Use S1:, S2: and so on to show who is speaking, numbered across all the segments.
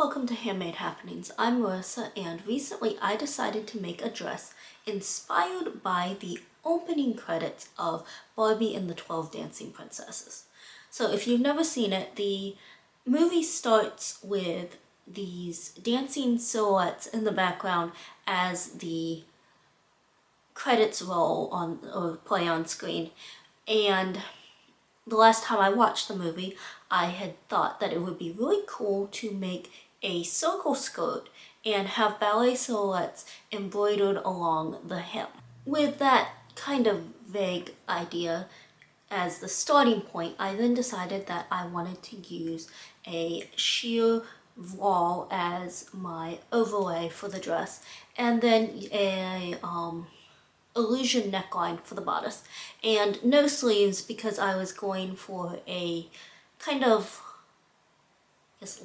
S1: Welcome to Handmade Happenings. I'm Marissa, and recently I decided to make a dress inspired by the opening credits of Barbie and the 12 Dancing Princesses. So if you've never seen it, the movie starts with these dancing silhouettes in the background as the credits roll on or play on screen. And the last time I watched the movie, I had thought that it would be really cool to make a circle skirt and have ballet silhouettes embroidered along the hem. With that kind of vague idea as the starting point, I then decided that I wanted to use a sheer voile as my overlay for the dress, and then a illusion neckline for the bodice, and no sleeves because I was going for a kind of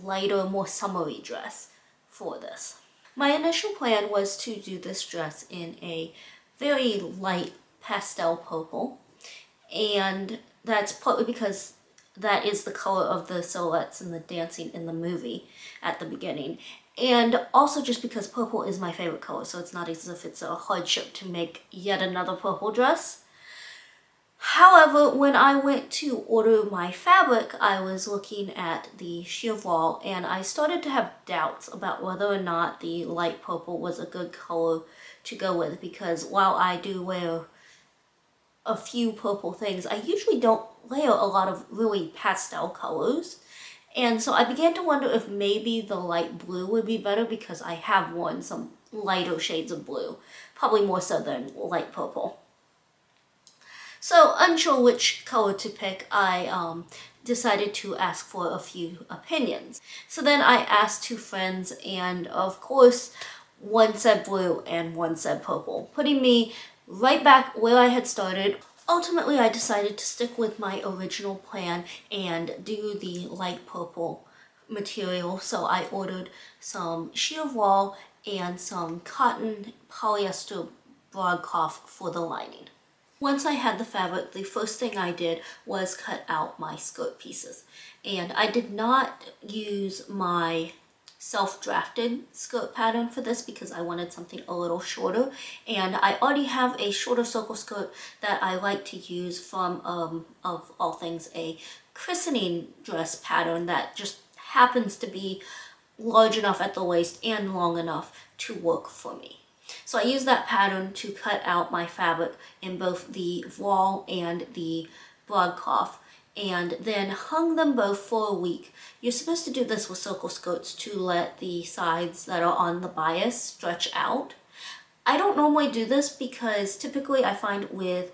S1: lighter, more summery dress for this. My initial plan was to do this dress in a very light pastel purple, and that's partly because that is the color of the silhouettes and the dancing in the movie at the beginning. And also just because purple is my favorite color, so it's not as if it's a hardship to make yet another purple dress. However, when I went to order my fabric, I was looking at the sheer voile, and I started to have doubts about whether or not the light purple was a good color to go with, because while I do wear a few purple things, I usually don't layer a lot of really pastel colors. And so I began to wonder if maybe the light blue would be better, because I have worn some lighter shades of blue, probably more so than light purple. So unsure which color to pick, I decided to ask for a few opinions. So then I asked two friends, and of course one said blue and one said purple, putting me right back where I had started. Ultimately, I decided to stick with my original plan and do the light purple material, so I ordered some sheer voile and some cotton polyester broadcloth for the lining. Once I had the fabric, the first thing I did was cut out my skirt pieces. And I did not use my self-drafted skirt pattern for this because I wanted something a little shorter, and I already have a shorter circle skirt that I like to use from, of all things, a christening dress pattern that just happens to be large enough at the waist and long enough to work for me. So I used that pattern to cut out my fabric in both the voile and the broadcloth, and then hung them both for a week. You're supposed to do this with circle skirts to let the sides that are on the bias stretch out. I don't normally do this because typically I find with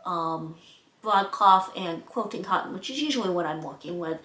S1: broadcloth and quilting cotton, which is usually what I'm working with,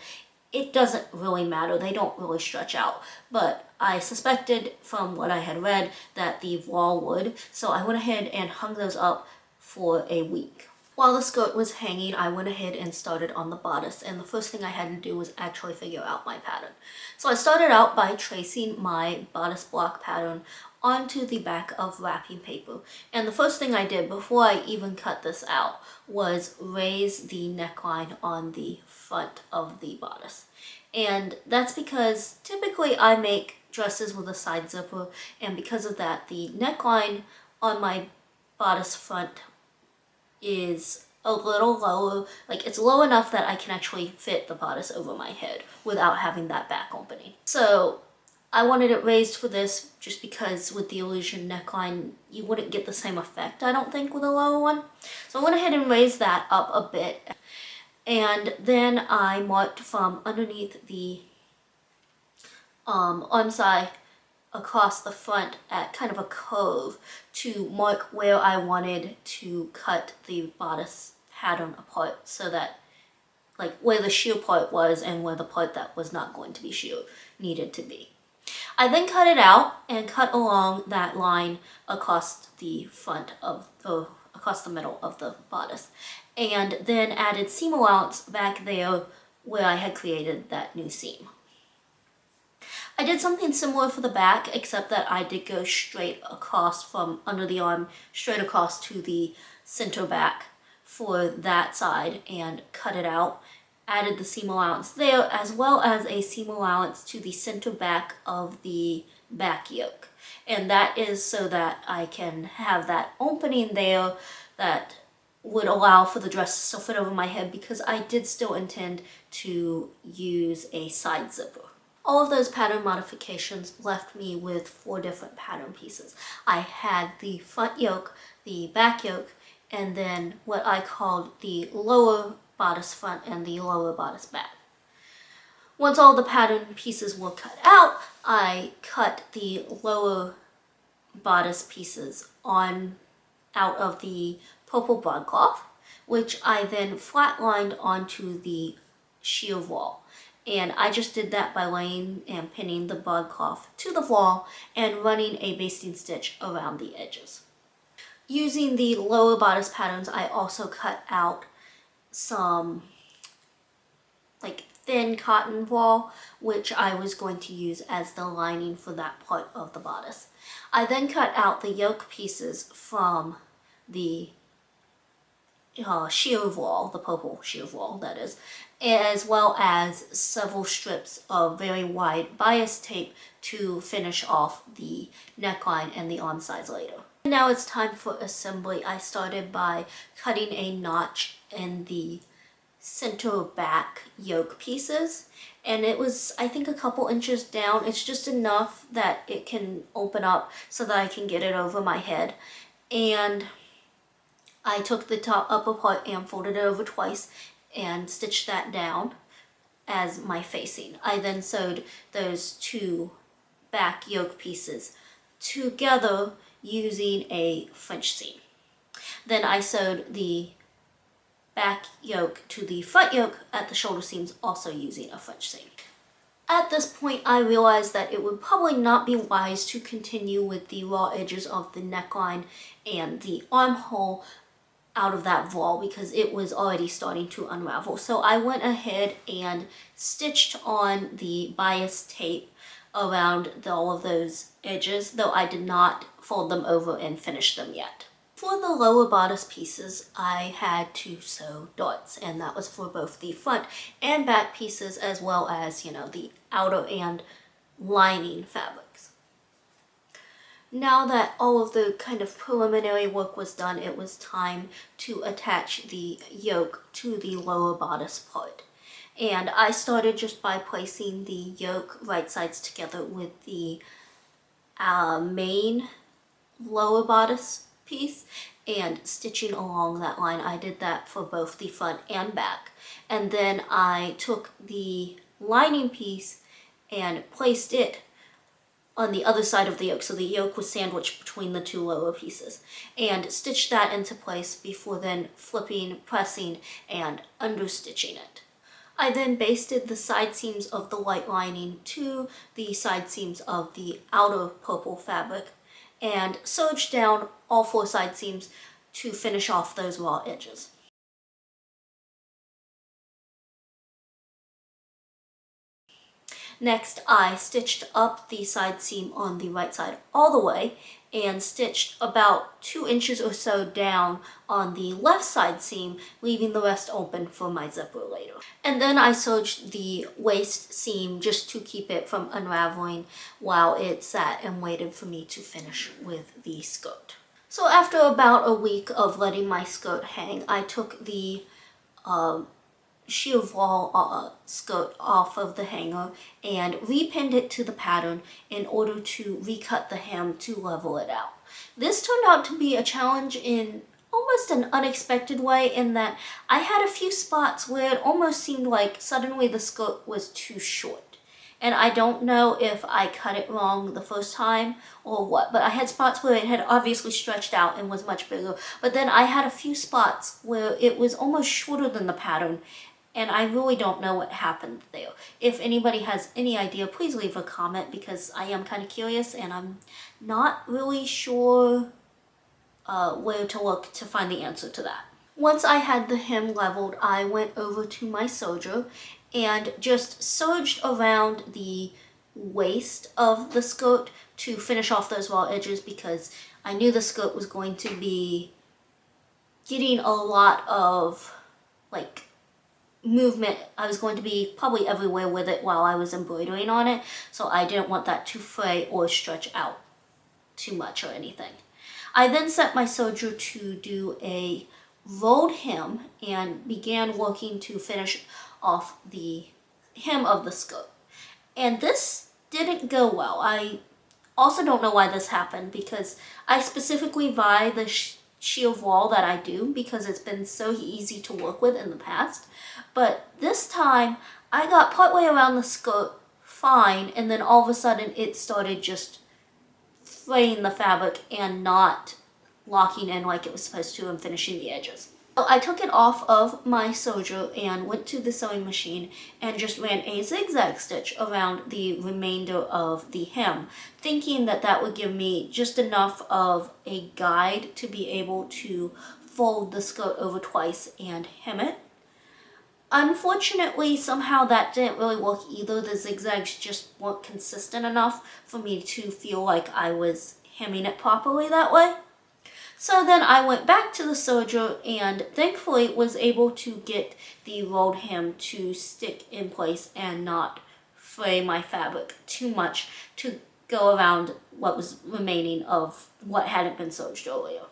S1: it doesn't really matter. They don't really stretch out. But I suspected from what I had read that the voile would, so I went ahead and hung those up for a week. While the skirt was hanging, I went ahead and started on the bodice, and the first thing I had to do was actually figure out my pattern. So I started out by tracing my bodice block pattern onto the back of wrapping paper. And the first thing I did before I even cut this out was raise the neckline on the front of the bodice. And that's because typically I make dresses with a side zipper, and because of that, the neckline on my bodice front is a little lower, like it's low enough that I can actually fit the bodice over my head without having that back opening. So I wanted it raised for this just because with the illusion neckline, you wouldn't get the same effect, I don't think, with a lower one. So I went ahead and raised that up a bit. And then I marked from underneath the arm side across the front at kind of a curve to mark where I wanted to cut the bodice pattern apart, so that like where the sheer part was and where the part that was not going to be sheer needed to be. I then cut it out and cut along that line across the front of, or across the middle of the bodice, and then added seam allowance back there where I had created that new seam. I did something similar for the back, except that I did go straight across from under the arm, straight across to the center back for that side and cut it out. added the seam allowance there, as well as a seam allowance to the center back of the back yoke. And that is so that I can have that opening there that would allow for the dress to still fit over my head, because I did still intend to use a side zipper. All of those pattern modifications left me with 4 different pattern pieces. I had the front yoke, the back yoke, and then what I called the lower bodice front and the lower bodice back. Once all the pattern pieces were cut out, I cut the lower bodice pieces out of the purple broadcloth, which I then flatlined onto the sheer wall. And I just did that by laying and pinning the broadcloth to the wall and running a basting stitch around the edges. Using the lower bodice patterns, I also cut out some like thin cotton wool, which I was going to use as the lining for that part of the bodice. I then cut out the yoke pieces from the sheer wool, the purple sheer wool that is, as well as several strips of very wide bias tape to finish off the neckline and the arm size later. Now it's time for assembly. I started by cutting a notch in the center back yoke pieces, and it was, I think, a couple inches down. It's just enough that it can open up so that I can get it over my head. And I took the upper part and folded it over twice and stitched that down as my facing. I then sewed those 2 back yoke pieces together using a French seam. Then I sewed the back yoke to the front yoke at the shoulder seams, also using a French seam. At this point, I realized that it would probably not be wise to continue with the raw edges of the neckline and the armhole out of that voile, because it was already starting to unravel. So I went ahead and stitched on the bias tape around all of those edges, though I did not fold them over and finish them yet. For the lower bodice pieces, I had to sew darts, and that was for both the front and back pieces, as well as, the outer and lining fabrics. Now that all of the kind of preliminary work was done, it was time to attach the yoke to the lower bodice part. And I started just by placing the yoke right sides together with the main lower bodice piece and stitching along that line. I did that for both the front and back. And then I took the lining piece and placed it on the other side of the yoke, so the yoke was sandwiched between the 2 lower pieces, and stitched that into place before then flipping, pressing, and understitching it. I then basted the side seams of the white lining to the side seams of the outer purple fabric and serged down all 4 side seams to finish off those raw edges. Next, I stitched up the side seam on the right side all the way and stitched about 2 inches or so down on the left side seam, leaving the rest open for my zipper later. And then I serged the waist seam just to keep it from unraveling while it sat and waited for me to finish with the skirt. So after about a week of letting my skirt hang, I took the sheer voile skirt off of the hanger and repinned it to the pattern in order to recut the hem to level it out. This turned out to be a challenge in almost an unexpected way, in that I had a few spots where it almost seemed like suddenly the skirt was too short. And I don't know if I cut it wrong the first time or what, but I had spots where it had obviously stretched out and was much bigger. But then I had a few spots where it was almost shorter than the pattern, and I really don't know what happened there. If anybody has any idea, please leave a comment, because I am kind of curious and I'm not really sure where to look to find the answer to that. Once I had the hem leveled, I went over to my serger and just serged around the waist of the skirt to finish off those raw edges, because I knew the skirt was going to be getting a lot of like movement. I was going to be probably everywhere with it while I was embroidering on it, so I didn't want that to fray or stretch out too much or anything. I then set my soldier to do a rolled hem and began working to finish off the hem of the skirt. And this didn't go well. I also don't know why this happened, because I specifically buy the sheer voile that I do because it's been so easy to work with in the past. But this time I got partway around the skirt fine, and then all of a sudden it started just fraying the fabric and not locking in like it was supposed to and finishing the edges. So I took it off of my soldier and went to the sewing machine and just ran a zigzag stitch around the remainder of the hem, thinking that that would give me just enough of a guide to be able to fold the skirt over twice and hem it. Unfortunately, somehow that didn't really work either. The zigzags just weren't consistent enough for me to feel like I was hemming it properly that way. So then I went back to the soldier and thankfully was able to get the rolled hem to stick in place and not fray my fabric too much to go around what was remaining of what hadn't been serged earlier.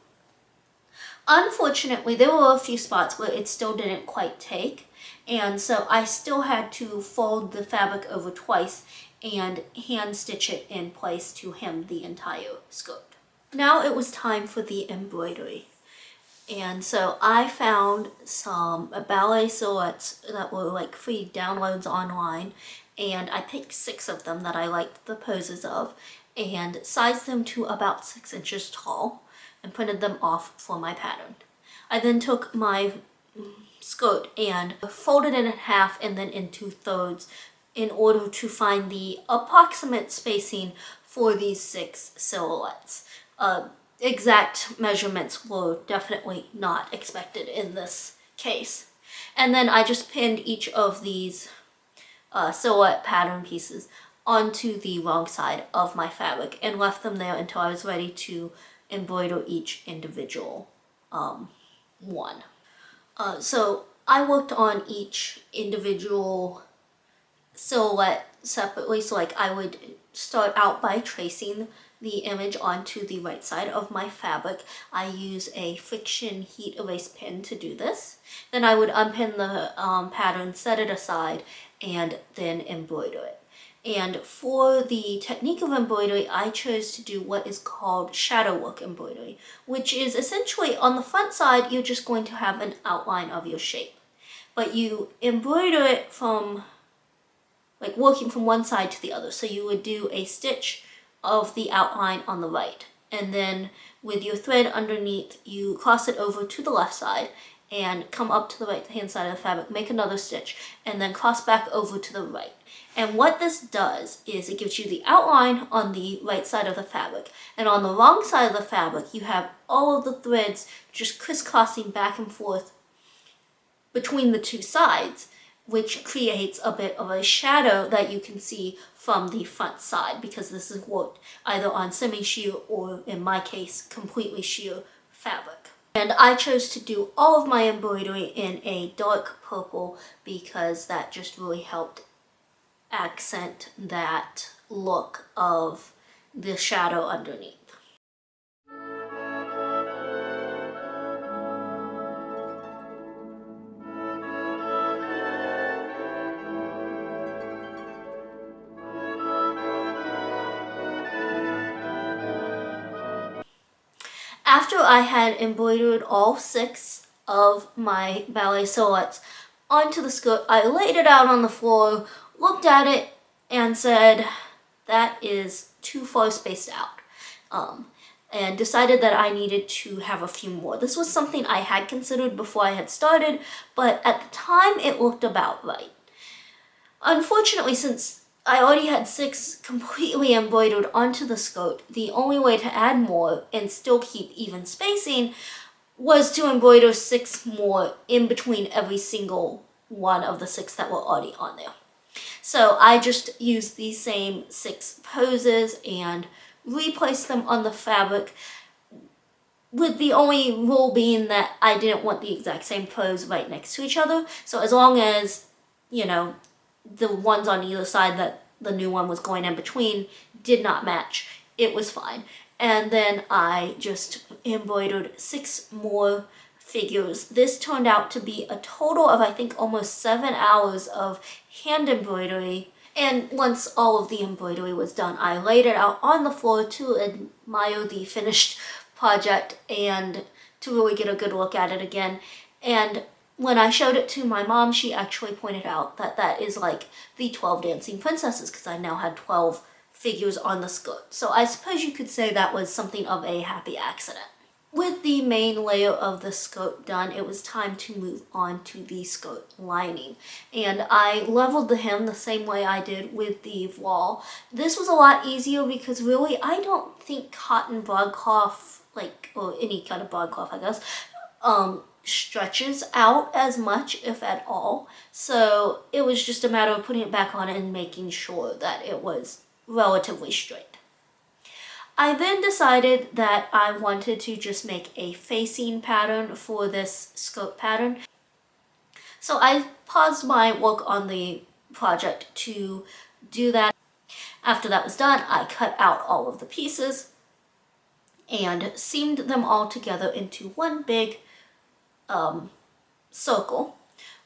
S1: Unfortunately, there were a few spots where it still didn't quite take, and so I still had to fold the fabric over twice and hand stitch it in place to hem the entire skirt. Now it was time for the embroidery. And so I found some ballet silhouettes that were like free downloads online, and I picked 6 of them that I liked the poses of and sized them to about 6 inches tall and printed them off for my pattern. I then took my skirt and folded it in half and then into thirds in order to find the approximate spacing for these 6 silhouettes. Exact measurements were definitely not expected in this case. And then I just pinned each of these silhouette pattern pieces onto the wrong side of my fabric and left them there until I was ready to embroider each individual one. So I worked on each individual silhouette separately. So like I would start out by tracing the image onto the right side of my fabric. I use a friction heat erase pin to do this. Then I would unpin the pattern, set it aside, and then embroider it. And for the technique of embroidery, I chose to do what is called shadow work embroidery, which is essentially on the front side, you're just going to have an outline of your shape. But you embroider it from, like working from one side to the other. So you would do a stitch of the outline on the right, and then with your thread underneath you cross it over to the left side and come up to the right hand side of the fabric, make another stitch, and then cross back over to the right. And what this does is it gives you the outline on the right side of the fabric, and on the wrong side of the fabric you have all of the threads just crisscrossing back and forth between the two sides, which creates a bit of a shadow that you can see from the front side, because this is worked either on semi-sheer or, in my case, completely sheer fabric. And I chose to do all of my embroidery in a dark purple because that just really helped accent that look of the shadow underneath. After I had embroidered all 6 of my ballet silhouettes onto the skirt, I laid it out on the floor, looked at it, and said, that is too far spaced out, and decided that I needed to have a few more. This was something I had considered before I had started, but at the time it looked about right. Unfortunately, since I already had 6 completely embroidered onto the skirt, the only way to add more and still keep even spacing was to embroider 6 more in between every single one of the 6 that were already on there. So I just used these same 6 poses and replaced them on the fabric with the only rule being that I didn't want the exact same pose right next to each other. So as long as, you know, the ones on either side that the new one was going in between did not match, it was fine. And then I just embroidered 6 more figures. This turned out to be a total of, I think, almost 7 hours of hand embroidery. And once all of the embroidery was done, I laid it out on the floor to admire the finished project and to really get a good look at it again. And when I showed it to my mom, she actually pointed out that that is like the 12 dancing princesses, because I now had 12 figures on the skirt. So I suppose you could say that was something of a happy accident. With the main layer of the skirt done, it was time to move on to the skirt lining. And I leveled the hem the same way I did with the voile. This was a lot easier because really I don't think cotton broadcloth, like, or any kind of broadcloth, I guess, stretches out as much, if at all. So it was just a matter of putting it back on and making sure that it was relatively straight. I then decided that I wanted to just make a facing pattern for this skirt pattern. So I paused my work on the project to do that. After that was done, I cut out all of the pieces and seamed them all together into one big circle,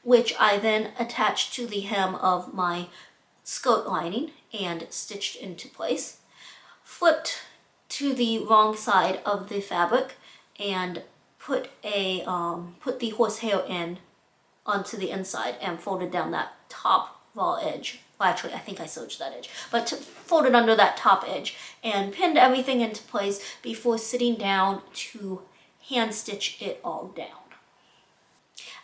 S1: which I then attached to the hem of my skirt lining and stitched into place. Flipped to the wrong side of the fabric and put the horsehair in onto the inside and folded down that top raw edge. Well, actually, I think I sewed that edge, but folded under that top edge and pinned everything into place before sitting down to hand stitch it all down.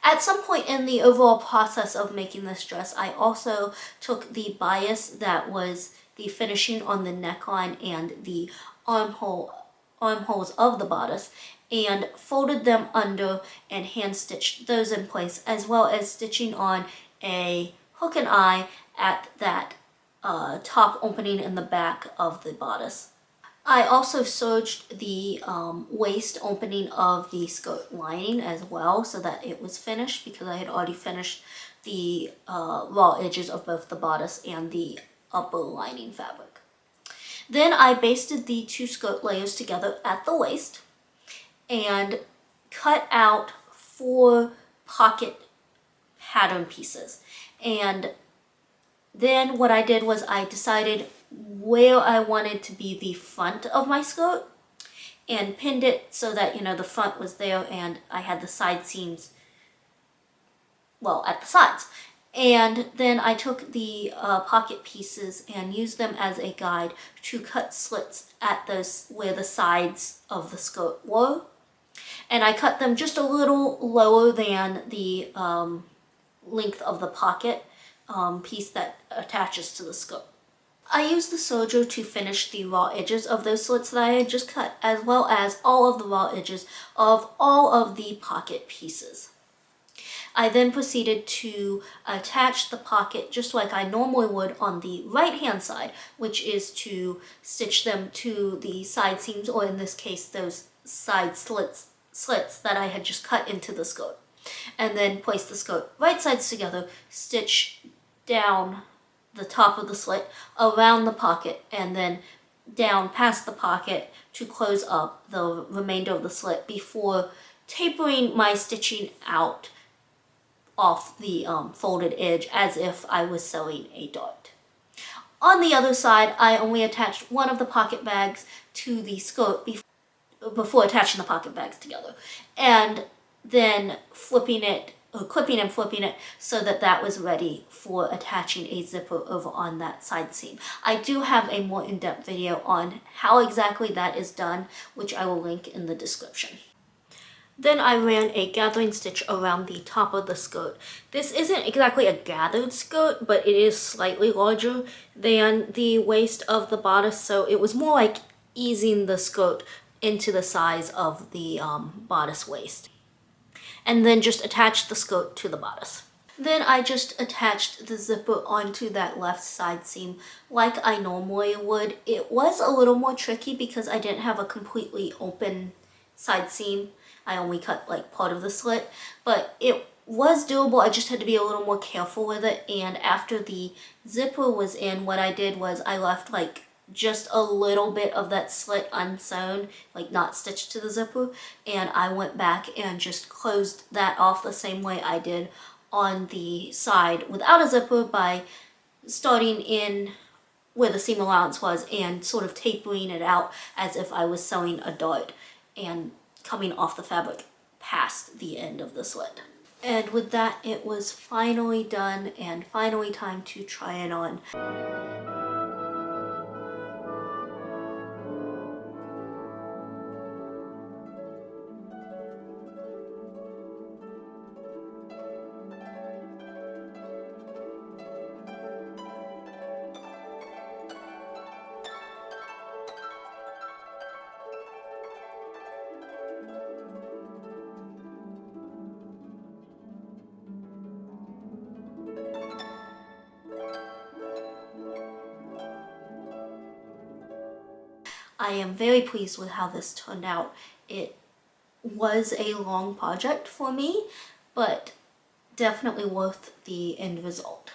S1: At some point in the overall process of making this dress, I also took the bias that was the finishing on the neckline and the armholes of the bodice and folded them under and hand stitched those in place, as well as stitching on a hook and eye at that top opening in the back of the bodice. I also serged the waist opening of the skirt lining as well so that it was finished, because I had already finished the raw edges of both the bodice and the upper lining fabric. Then I basted the 2 skirt layers together at the waist and cut out 4 pocket pattern pieces. And then what I did was I decided where I wanted to be the front of my skirt and pinned it so that, you know, the front was there and I had the side seams, well, at the sides. And then I took the pocket pieces and used them as a guide to cut slits at those where the sides of the skirt were. And I cut them just a little lower than the length of the pocket piece that attaches to the skirt. I used the serger to finish the raw edges of those slits that I had just cut, as well as all of the raw edges of all of the pocket pieces. I then proceeded to attach the pocket just like I normally would on the right hand side, which is to stitch them to the side seams, or in this case those side slits that I had just cut into the skirt. And then place the skirt right sides together, stitch down the top of the slit around the pocket, and then down past the pocket to close up the remainder of the slit before tapering my stitching out off the folded edge as if I was sewing a dart. On the other side, I only attached one of the pocket bags to the skirt before attaching the pocket bags together, and then clipping and flipping it so that that was ready for attaching a zipper over on that side seam. I do have a more in-depth video on how exactly that is done, which I will link in the description. Then I ran a gathering stitch around the top of the skirt. This isn't exactly a gathered skirt, but it is slightly larger than the waist of the bodice, so it was more like easing the skirt into the size of the bodice waist. And then just attached the skirt to the bodice. Then I just attached the zipper onto that left side seam like I normally would. It was a little more tricky because I didn't have a completely open side seam. I only cut like part of the slit, but it was doable. I just had to be a little more careful with it. And after the zipper was in, what I did was I left like just a little bit of that slit unsewn, like not stitched to the zipper, and I went back and just closed that off the same way I did on the side without a zipper, by starting in where the seam allowance was and sort of tapering it out as if I was sewing a dart and coming off the fabric past the end of the slit. And with that, it was finally done and finally time to try it on. I am very pleased with how this turned out. It was a long project for me, but definitely worth the end result.